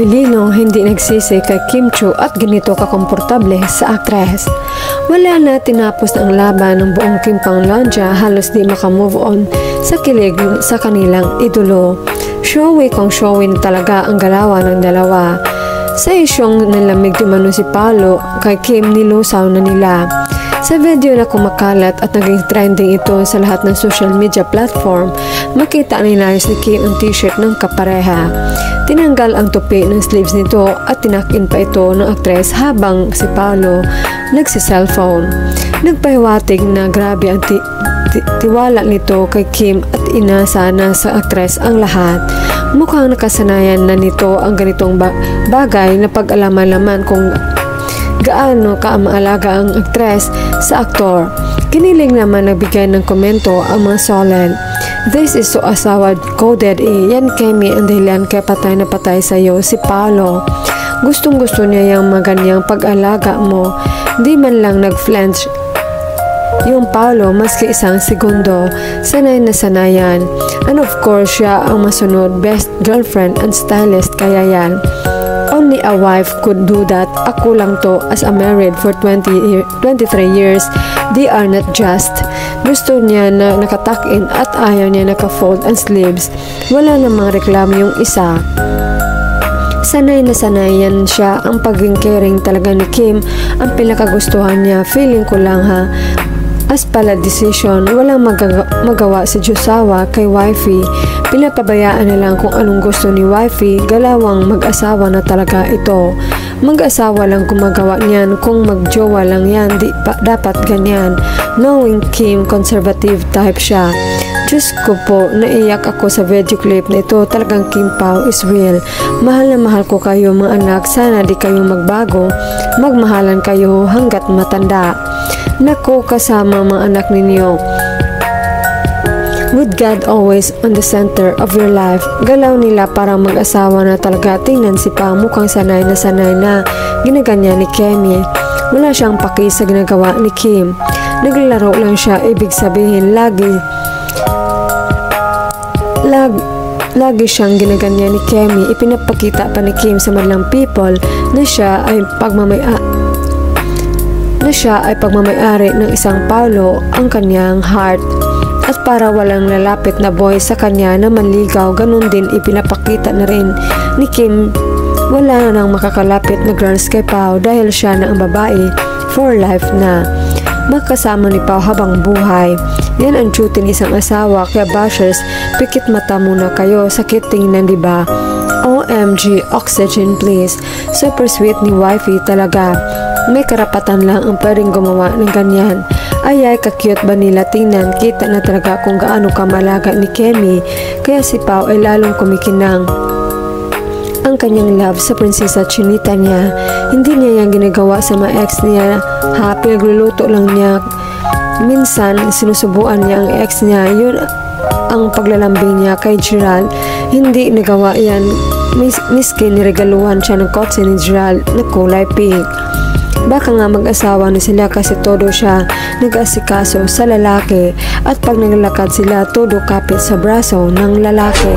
Avellino hindi nagsisi kay Kim Chiu at ganito kakomportable sa aktres. Wala na tinapos ang laban ng buong Kim Panglandia, halos di makamove on sa kilig sa kanilang idolo. Showy kung showy na talaga ang galawan ng dalawa. Sa isyong nalamig di mano si Paolo kay Kim, nilusaw na nila. Sa video na kumakalat at naging trending ito sa lahat ng social media platform, makita ang inayos ni Kim ang t-shirt ng kapareha. Tinanggal ang tupi ng sleeves nito at tinakin pa ito ng aktres habang si Paolo nagsi-cellphone. Nagpahiwatig na grabe ang tiwala nito kay Kim at inasa na sa aktres ang lahat. Mukhang nakasanayan na nito ang ganitong bagay na pag-alaman-laman kung gaano kaamaalaga ang aktres sa aktor. Kiniling naman nagbigay ng komento ang mga solid. This is so asawa coded yan Kemi ang dahilan kaya patay na patay sa iyo si Paolo. Gustong gusto niya yung maganyang pag-alaga mo. Di man lang nag-flinch yung Paolo maski isang segundo. Sanay na sanayan. And of course siya ang masunod best girlfriend and stylist kaya yan. Only a wife could do that. Ako lang to as a married for 23 years. They are not just. Gusto niya na nakatakin at ayaw niya naka-fold ang sleeves. Wala namang reklamo yung isa. Sanay na sanayan siya ang paging caring talaga ni Kim. Ang pinakagustuhan niya, feeling ko lang ha. As pala decision, walang magawa si Josawa kay wifey. Pinapabayaan na lang kung anong gusto ni wifey. Galawang mag-asawa na talaga ito. Mag-asawa lang kung magawa niyan. Kung mag-jowa lang yan, di pa dapat ganyan. Knowing Kim, conservative type siya. Diyos ko po, naiyak ako sa video clip na ito. Talagang Kim Pao is real. Mahal na mahal ko kayo mga anak. Sana di kayo magbago. Magmahalan kayo hanggat matanda. Nako, kasama mga anak ninyo. With God always on the center of your life. Galaw nila parang mag-asawa na talaga. Tingnan si Pao, mukhang sanay na ginaganyan ni Kemi. Wala siyang paki sa ginagawa ni Kim. Naglalaro lang siya, ibig sabihin lagi siyang ginaganyan ni Kemi. Ipinapakita pa ni Kim sa madlang people na siya ay pagmamayari ng isang Paolo ang kanyang heart. At para walang lalapit na boy sa kanya na manligaw, ganun din ipinapakita na rin ni Kim. Wala na nang makakalapit na girls kay Pao dahil siya na ang babae for life na. Magkasama ni Pao habang buhay. Yan ang duty ng isang asawa, kaya bashers, pikit mata muna kayo. Sakit tingnan, diba? OMG, oxygen please. Super sweet ni wifey talaga. May karapatan lang ang pwedeng gumawa ng ganyan. Ayay, ka-cute ba nila tingnan? Kita na talaga kung gaano kamalaga ni Kemi. Kaya si Pao ay lalong kumikinang. Ang kanyang love sa prinsesa Chinita niya. Hindi niya yung ginagawa sa mga ex niya. Pinagluluto lang niya. Minsan, sinusubuan niya ang ex niya. Yun ang paglalambing niya kay Gerald. Hindi nagawa yan. Miski niregaluhan siya ng kotse ni Gerald na kulay pink. Baka nga mag-asawa na sila kasi todo siya nag-asikaso sa lalaki at pag naglalakad sila todo kapit sa braso ng lalaki.